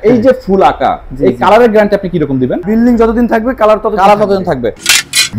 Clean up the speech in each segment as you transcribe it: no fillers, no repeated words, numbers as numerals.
এই যে ফুল আঁকা এই কালারের গ্যারান্টি আপনি কি রকম দিবেন? বিল্ডিং যতদিন থাকবে কালার ততদিন থাকবে।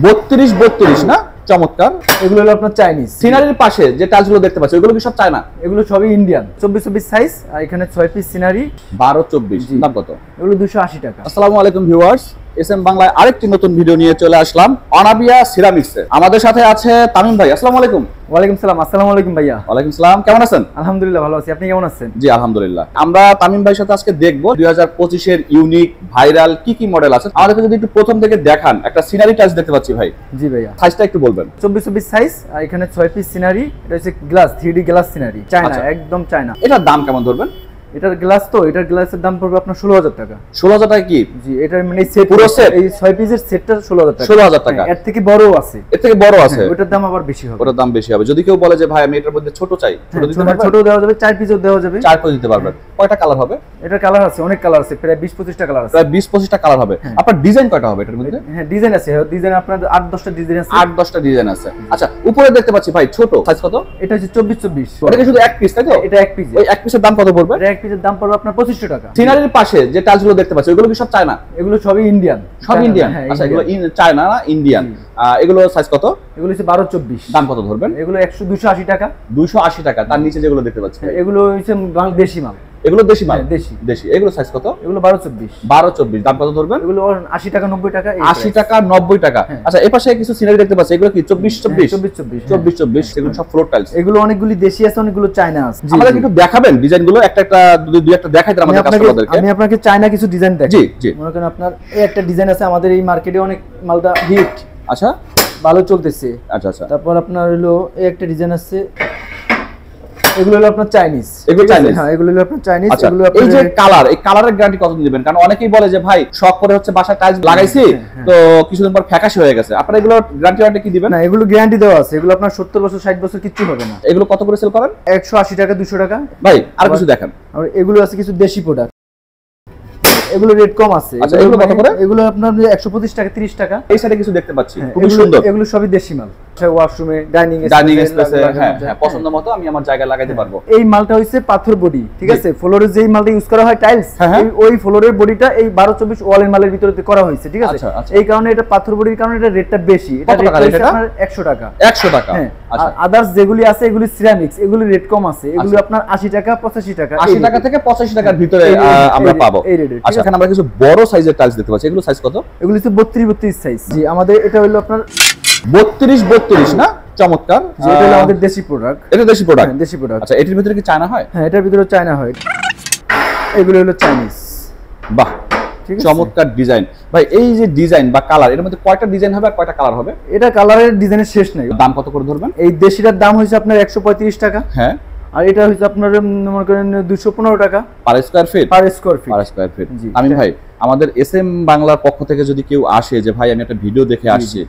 32 না? চমৎকার। এগুলো হলো আপনার চাইনিজ। সিনারির পাশে যে টাইলসগুলো দেখতে পাচ্ছি ওগুলো কি সব চায়না? এগুলো সবই ইন্ডিয়ান। 24 সাইজ আর এখানে 6 পিস সিনারি। 12-24 দাম কত? এগুলো 280 টাকা। আসসালামু আলাইকুম ভিউয়ার্স, এসএম বাংলায় আরেকটি নতুন ভিডিও নিয়ে চলে আসলাম অনাবিয়া সিরামিক্সে। আমাদের সাথে আছে তামিম ভাই। আসসালামু আলাইকুম। ওয়ালাইকুম সালাম। আসসালামু আলাইকুম ভাইয়া। ওয়ালাইকুম সালাম, কেমন আছেন? আলহামদুলিল্লাহ ভালো আছি, আপনি কেমন আছেন? জি আলহামদুলিল্লাহ। আমরা তামিম ভাইয়ের সাথে আজকে দেখবো 2025 এর ইউনিক ভাইরাল কি কি মডেল আছে। আমাদেরকে যদি একটু প্রথম থেকে দেখান, একটা সিনারি টাইলস দেখতে পাচ্ছি ভাই। জি ভাইয়া। সাইজটা একটু বলবেন। 24 সাইজ আর এখানে 6 পিস সিনারি। এটা হচ্ছে glass, 3D glass scenery, China, একদম চায়না। এটার দাম কেমন ধরবেন? এটার গ্লাস তো এটার গ্লাসের দাম পড়বে আপনার 16,000 টাকা। 16,000 টাকা কি? জি, এটা মানে সেট, পুরো সেট এই 6 পিসের সেটটা 16,000 টাকা। 16,000 টাকা। এর থেকে বড়ও আছে। এর থেকে বড় আছে। ওটার দাম আবার বেশি হবে। ওটার দাম বেশি হবে। যদি কেউ বলে যে ভাই আমি এটার মধ্যে ছোট চাই, ছোট দিতে পারবেন? ছোট দেওয়া যাবে, 4 পিসও দেওয়া যাবে। 4 পিস দিতে পারবেন। কয়টা কালার হবে? এটার কালার আছে, অনেক কালার আছে, প্রায় 20-25টা কালার আছে। প্রায় 20-25টা কালার হবে। আপনার ডিজাইন কয়টা হবে এটার মধ্যে? হ্যাঁ, ডিজাইন আছে। ডিজাইন আপনার 8-10টা ডিজাইন আছে। 8-10টা ডিজাইন আছে। আচ্ছা, উপরে দেখতে পাচ্ছি ভাই ছোট সাইজ কত? এটা হচ্ছে 24-24। এটা কি শুধু এক পিস তাই তো? এটা এক পিস। ওই এক পিসের দাম কত পড়বে? এটা এক পিসের দাম পড়বে আপনার 2500 টাকা। সিনারির পাশে যে টাইলসগুলো দেখতে পাচ্ছি ওগুলো কি সব চায়না? এগুলো সবই ইন্ডিয়ান। সব ইন্ডিয়ান? আচ্ছা, এগুলো চায়না না ইন্ডিয়ান। এগুলো সাইজ কত? এগুলো হচ্ছে 12-24। দাম কত ধরবেন? এগুলো 280 টাকা। 280 টাকা। তার নিচে যেগুলো দেখতে পাচ্ছি এগুলো হচ্ছে বাংলাদেশি মাল। এগুলো দেশি মাল? দেশি। দেশি। এগুলো সাইজ কত? এগুলো 12-24। 12-24। দাম কত ধরবেন? এগুলো 80 টাকা 90 টাকা। 80 টাকা 90 টাকা। আচ্ছা, এই পাশে কিছু সিনারি দেখতে পাচ্ছি, এগুলো কি 24-24? 24-24। এগুলো সব ফ্লোর টাইলস। এগুলো অনেকগুলি দেশি আছে, অনেকগুলো চায়না আছে। আমাদের একটু দেখাবেন ডিজাইনগুলো, একটা দুই একটা দেখাইতে আমাদের কাস্টমারদেরকে। আমি আপনাকে চায়না কিছু ডিজাইন দেখাই। জি জি। মনে করেন আপনার এই একটা ডিজাইন আছে, আমাদের এই মার্কেটে অনেক মালটা হিট। আচ্ছা, ভালো চলতেছে। আচ্ছা আচ্ছা। তারপর আপনার হলো এই একটা ডিজাইন আছে, এগুলো হলো আপনার চাইনিজ। এগুলো চাইনিজ? হ্যাঁ, এগুলো হলো আপনার চাইনিজ। এগুলো এই যে কালার, এই কালারের গ্যারান্টি কত দিবেন? কারণ অনেকেই বলে যে ভাই শখ করে হচ্ছে বাসায় টাইলস লাগাইছি তো কিছুদিন পর ফ্যাকাশে হয়ে গেছে। আপনারা এগুলো গ্যারান্টি কি দিবেন? না, এগুলো গ্যারান্টি দেওয়া আছে। এগুলো আপনার 70 বছর 60 বছর কিচ্ছু হবে না। এগুলো কত করে সেল করেন? 180 টাকা 200 টাকা। ভাই আর কিছু দেখেন। আর এগুলো আছে কিছু দেশি প্রোডাক্ট, এগুলো রেট কম আছে। আচ্ছা, এগুলো কত করে? এগুলো আপনার 125 টাকা 30 টাকা। এই সাইডে কিছু দেখতে পাচ্ছি, খুব সুন্দর। এগুলো সবই দেশি মাল। ওয়াশরুমে, ডাইনিং স্পেসে, হ্যাঁ হ্যাঁ, পছন্দ মতো আমি আমার জায়গায় লাগাইতে পারবো। এই মালটা হইছে পাথর বডি, ঠিক আছে? ফ্লোরে যেই মালটা ইউজ করা হয় টাইলস, হ্যাঁ, ওই ফ্লোরের বডিটা এই 12-24 ওয়ালের মালের ভিতরে করা হয়েছে, ঠিক আছে? আচ্ছা। এই কারণে এটা পাথর বডির কারণে এটা রেটটা বেশি। এটা রেট হচ্ছে আপনার 100 টাকা। 100 টাকা। হ্যাঁ। আচ্ছা, আদার্স যেগুলি আছে এগুলি সিরামিক্স, এগুলি রেট কম আছে। এগুলো আপনার 80 টাকা 85 টাকা। 80 টাকা থেকে 85 টাকার ভিতরে আমরা পাবো। আচ্ছা, এখানে আমরা কিছু বড় সাইজের টাইলস দেখতে পাচ্ছি, এগুলো সাইজ কত? এগুলো হচ্ছে 32 সাইজ। জি, আমাদের এটা হলো আপনার 32 না? চমৎকার। এটা হলো আমাদের দেশি প্রোডাক্ট। এটা দেশি প্রোডাক্ট? হ্যাঁ, দেশি প্রোডাক্ট। আচ্ছা, এটার ভিতরে কি চায়না হয়? হ্যাঁ, এটার ভিতরে চায়না হয়। এগুলো হলো চাইনিজ। বাহ, চমৎকার ডিজাইন। ভাই এই যে ডিজাইন বা কালার, এর মধ্যে কয়টা ডিজাইন হবে আর কয়টা কালার হবে? এটা কালারের ডিজাইনের শেষ নাই। দাম কত করে ধরবেন? এই দেশিটার দাম হইছে আপনার 135 টাকা। হ্যাঁ। আর এটা হইছে আপনার মনে করেন 215 টাকা per square feet. Per square feet. Per square feet. আমি ভাই, আমাদের এসএম বাংলার পক্ষ থেকে যদি কেউ আসে যে ভাই আমি একটা ভিডিও দেখে আসছি,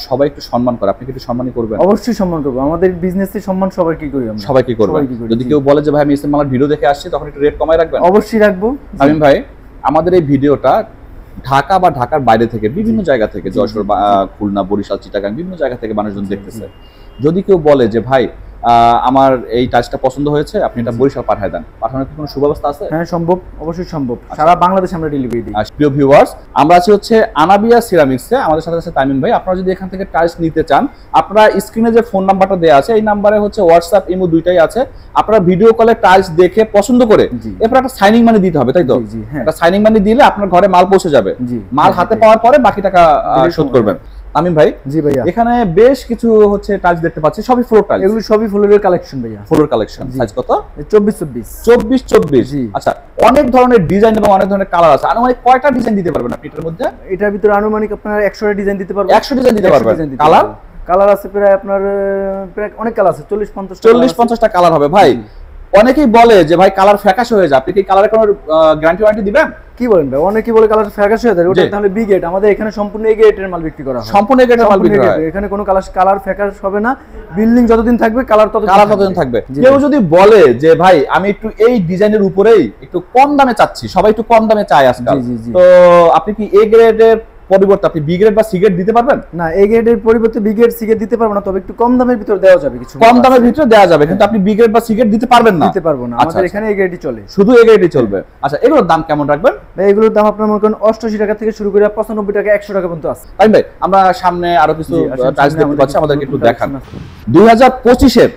সবাই একটু সম্মান করে, আপনি কি একটু সম্মানই করবেন? অবশ্যই সম্মান করব। আমাদের বিজনেসে সম্মান সবাইকে করি আমরা। সবাইকে করবেন। যদি কেউ বলে যে ভাই আমি এসএম বাংলার ভিডিও দেখে আসছি, তখন একটু রেট কমায় রাখবেন? অবশ্যই রাখবো। আমি ভাই, আমাদের এই ভিডিওটা ঢাকা বা ঢাকার বাইরে থেকে বিভিন্ন জায়গা থেকে, যশোর, খুলনা, বরিশাল, চিটাগাং, বিভিন্ন জায়গা থেকে মানুষজন দেখতেছে। যদি কেউ বলে যে ভাই আমার এই টাইলসটা পছন্দ হয়েছে, আপনি এটা বরিশাল পাঠিয়ে দেন, পাঠানোর কি কোনো সুব্যবস্থা আছে? হ্যাঁ, সম্ভব, অবশ্যই সম্ভব। সারা বাংলাদেশে আমরা ডেলিভারি দিই। প্রিয় ভিউয়ার্স, আমরা আছি হচ্ছে আনাবিয়া সিরামিক্সে। আমাদের সাথে আছে তামিম ভাই। আপনারা যদি এখান থেকে টাইলস নিতে চান, আপনারা স্ক্রিনে যে ফোন নাম্বারটা দেওয়া আছে এই নাম্বারে হচ্ছে হোয়াটসঅ্যাপ, ইমো দুইটাই আছে। আপনারা ভিডিও কলে টাইলস দেখে পছন্দ করে এরপর একটা সাইনিং মানি দিতে হবে, তাই তো? একটা সাইনিং মানি দিলে আপনার ঘরে মাল পৌঁছে যাবে। মাল হাতে পাওয়ার পরে বাকি টাকা শোধ করবেন। তামিম ভাই, জি ভাইয়া, এখানে বেশ কিছু হচ্ছে টাইলস দেখতে পাচ্ছি, সবই ফ্লোর টাইলস। এগুলো সবই ফ্লোরের কালেকশন ভাইয়া। Floor collection. সাইজ কত? 24-24। আচ্ছা, অনেক ধরনের ডিজাইন এবং অনেক ধরনের কালার আছে। আনুমানিক কয়টা ডিজাইন দিতে পারবেন আপনি এটার মধ্যে? এটার ভিতরে আনুমানিক আপনার 100টা ডিজাইন দিতে পারবেন। 100 ডিজাইন দিতে পারবেন। কালার আছে প্রায় আপনার প্রায় অনেক কালার আছে, 40-50টা কালার হবে। ভাই অনেকেই বলে যে ভাই কালার ফ্যাকাশ হয়ে যায়, আপনি কি কালারের কোনো গ্যারান্টি ওয়ারেন্টি দিবেন? কি বলেন ভাই, অনেকেই বলে কালার ফ্যাকাশ হয়ে যায়, ওটা তাহলে বি গ্রেড। আমাদের এখানে সম্পূর্ণ এ গ্রেডের মাল বিক্রি করা হয়। সম্পূর্ণ এ গ্রেডের মাল বিক্রি হয়। এখানে কোনো কালার ফ্যাকাশ হবে না। বিল্ডিং যতদিন থাকবে কালার ততদিন থাকবে। কেউ যদি বলে যে ভাই আমি একটু এই ডিজাইনের উপরেই একটু কম দামে চাচ্ছি, সবাই একটু কম দামে চায় আজকাল, তো আপনি কি এ গ্রেডের পরিবর্তে আপনি বি গ্রেড বা সি গ্রেড দিতে পারবেন? না, এ গ্রেডের পরিবর্তে বি গ্রেড সি গ্রেড দিতে পারবো না, তবে একটু কম দামের ভিতর দেওয়া যাবে কিছু। কম দামের ভিতরে দেওয়া যাবে, কিন্তু আপনি বি গ্রেড বা সি গ্রেড দিতে পারবেন না? দিতে পারবো না, আমাদের এখানে এ গ্রেডই চলে, শুধু এ গ্রেডই চলবে। আচ্ছা, এগুলোর দাম কেমন রাখবেন? এগুলোর দাম আপনার মনে করেন 88 টাকা থেকে শুরু করে 95 টাকা 100 টাকা পর্যন্ত আছে। তাই ভাই, আমরা সামনে আরো কিছু টাইলস দেখতে পাচ্ছি, আমাদেরকে একটু দেখান। 2025 এর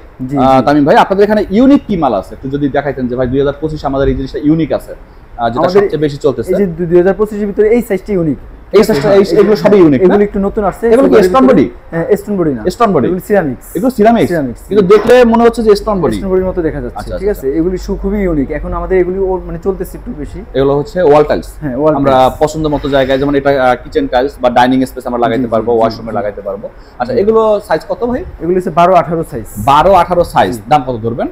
তামিম ভাই, আপনাদের এখানে ইউনিক কি মাল আছে একটু যদি দেখাইতেন, যে ভাই 2025 আমাদের এই জিনিসটা ইউনিক আছে, যেটা সবচেয়ে বেশি চলতেছে। এই যে 2025 এর ভিতরে এই সাইজটা ইউনিক, এই সাইজটা, এগুলো সবই ইউনিক, এগুলো একটু নতুন আসছে। এগুলো কি স্টোন বডি? হ্যাঁ, স্টোন বডি না, স্টোন বডি, এগুলো সিরামিক্স। এগুলো সিরামিক্স, কিন্তু দেখলে মনে হচ্ছে যে স্টোন বডি, স্টোন বডির মতো দেখা যাচ্ছে। ঠিক আছে, এগুলি খুবই ইউনিক, এখন আমাদের এগুলি মানে চলতেছে একটু বেশি। এগুলো হচ্ছে ওয়াল টাইলস। হ্যাঁ, ওয়াল আমরা পছন্দ মতো জায়গায়, যেমন এটা কিচেন টাইলস বা ডাইনিং স্পেস আমরা লাগাইতে পারবো, ওয়াশরুমে লাগাইতে পারবো। আচ্ছা, এগুলো সাইজ কত ভাই? এগুলো হচ্ছে 12-18 সাইজ। 12-18 সাইজ, দাম কত ধরবেন?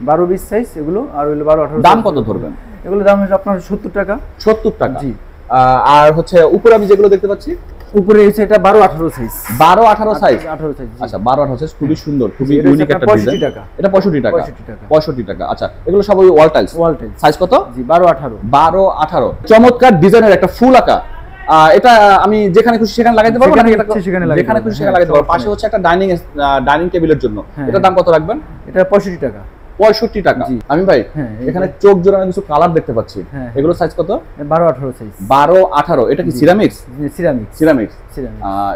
12-20 সাইজ এগুলো, আর হলো 12-18 দাম কত ধরবেন? এগুলো দাম হচ্ছে আপনার 70 টাকা। 70 টাকা, জি। আর হচ্ছে উপরে আমি যেগুলো দেখতে পাচ্ছি, উপরে হচ্ছে এটা 12-18 সাইজ। 12-18 size, 18 size. আচ্ছা, 12-18 সাইজ, খুবই সুন্দর, খুবই ইউনিক একটা ডিজাইন। 65 টাকা। এটা 65 টাকা। 65 টাকা। আচ্ছা, এগুলো সব wall tiles. Wall tiles. Size কত? জি, 12-18। 12-18, চমৎকার ডিজাইনের একটা ফুল আঁকা। এটা আমি যেখানে খুশি সেখানে লাগাইতে পারবো, নাকি এটা যেখানে খুশি সেখানে লাগাইতে পারবো? পাশে হচ্ছে একটা ডাইনিং টেবিলের জন্য, এটা দাম কত রাখবেন? এটা 65 টাকা। 65 টাকা। আমি ভাই এখানে চোখ জোড়ানো কিছু কালার দেখতে পাচ্ছি, এগুলো সাইজ কত? 12-18 সাইজ। 12-18, এটা কি সিরামিক্স? সিরামিক্স।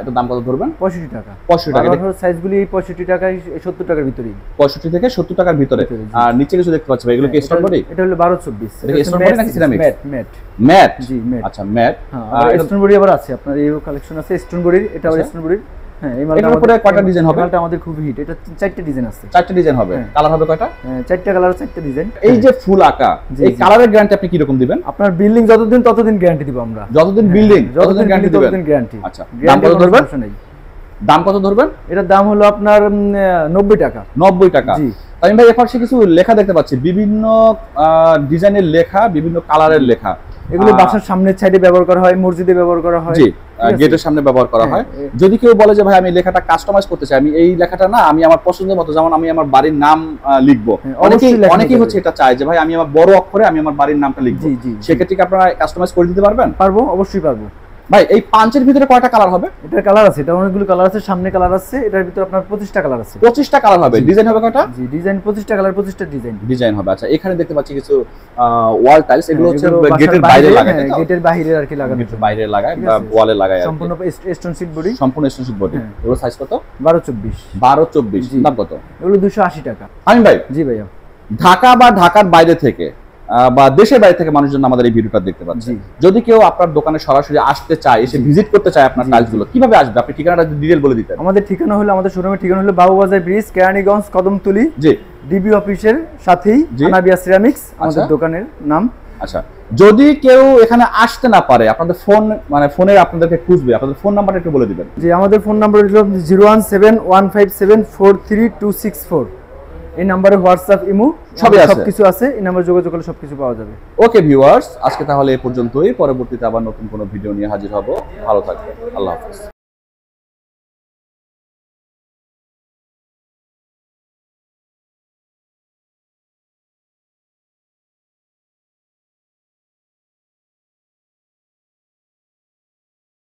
এটা দাম কত ধরবেন? 65 টাকা। 65 টাকা। 12-18 সাইজগুলি 65 টাকায় 70 টাকার ভিতরে। 65 থেকে 70 টাকার ভিতরে। আর নিচে কিছু দেখতে পাচ্ছি ভাই, এগুলো কি স্টোন বডি? এটা হলো 12-24। এটা কি স্টোন বডি নাকি সিরামিক্স? ম্যাট। ম্যাট, জি, ম্যাট। আচ্ছা, ম্যাট। আর স্টোন বডি আবার আছে, আপনার এই কালেকশন আছে স্টোন বডির, এটা আবার স্টোন বডির। হ্যাঁ, এই মালটা এটার উপরে কয়টা ডিজাইন হবে? মালটা আমাদের খুব হিট, এটা 4টা ডিজাইন আছে। 4টা ডিজাইন হবে। কালার হবে কয়টা? 4টা কালার, 4টা ডিজাইন। এই যে ফুল আঁকা, এই কালারের গ্যারান্টি আপনি কি রকম দিবেন? আপনার বিল্ডিং যতদিন ততদিন গ্যারান্টি দিব আমরা। যতদিন বিল্ডিং ততদিন গ্যারান্টি দিবেন? ততদিন গ্যারান্টি। আচ্ছা, দাম কত ধরবেন? দাম কত ধরবেন? এটার দাম হলো আপনার 90 টাকা। 90 টাকা। জি। আমি ভাই এপাশে কিছু লেখা দেখতে পাচ্ছি, বিভিন্ন ডিজাইনের লেখা, বিভিন্ন কালারের লেখা। এগুলো বাসার সামনের সাইডে ব্যবহার করা হয়, মসজিদে ব্যবহার করা হয়। জি, গেটের সামনে ব্যবহার করা হয়। যদি কেউ বলে যে ভাই আমি লেখাটা কাস্টমাইজ করতে চাই, আমি এই লেখাটা না, আমি আমার পছন্দের মতো, যেমন আমি আমার বাড়ির নাম লিখবো, অনেকেই হচ্ছে এটা চায় যে ভাই আমি আমার বড় অক্ষরে আমি আমার বাড়ির নামটা লিখবো, সেক্ষেত্রে কি আপনারা কাস্টমাইজ করে দিতে পারবেন? পারবো, অবশ্যই পারবো। ভাই এই পাঁচের ভিতরে কয়টা কালার হবে? এটার কালার আছে, এটা অনেকগুলো কালার আছে, সামনে কালার আছে, এটার ভিতরে আপনার 25টা কালার আছে। 25টা কালার হবে। ডিজাইন হবে কয়টা? জি, ডিজাইন 25টা কালার, 25টা ডিজাইন হবে। আচ্ছা, এখানে দেখতে পাচ্ছি কিছু ওয়াল টাইলস, এগুলো হচ্ছে গেটের বাইরে লাগায়, গেটের বাইরে আর কি লাগানো, গেটের বাইরে লাগায় বা ওয়ালে লাগায়, সম্পূর্ণ স্টোন শীট বডি। সম্পূর্ণ স্টোন শীট বডি। এগুলো সাইজ কত? 12-24। 12-24, দাম কত? এগুলো 280 টাকা। আমি ভাই, জি ভাইয়া, ঢাকা বা ঢাকার বাইরে থেকে বা দেশের বাইরে থেকে মানুষজন আমাদের এই ভিডিওটা দেখতে পাচ্ছে, যদি কেউ আপনার দোকানে সরাসরি আসতে চায়, এসে ভিজিট করতে চায় আপনার টাইলসগুলো, কিভাবে আসবে? আপনি ঠিকানাটা ডিটেইল বলে দিতেন। আমাদের ঠিকানা হলো, আমাদের শোরুমের ঠিকানা হলো বাবুবাজার ব্রিজ, কেরানীগঞ্জ, কদমতলী। জি। ডিবি অফিসের সাথেই আনাবিয়া সিরামিক্স আমাদের দোকানের নাম। আচ্ছা, যদি কেউ এখানে আসতে না পারে, আপনাদের ফোন, মানে ফোনে আপনাদেরকে খুঁজবে, আপনাদের ফোন নাম্বারটা একটু বলে দিবেন। জি, আমাদের ফোন নাম্বার হলো 01715743264। এই নাম্বারে হোয়াটসঅ্যাপ, ইমো সবকিছু আছে, এই নাম্বারে যোগাযোগ করলে সবকিছু পাওয়া যাবে। ওকে ভিউয়ার্স, আজকে তাহলে এই পর্যন্তই। পরবর্তীতে আবার নতুন কোনো ভিডিও নিয়ে হাজির হব। ভালো থাকবেন, আল্লাহ হাফেজ।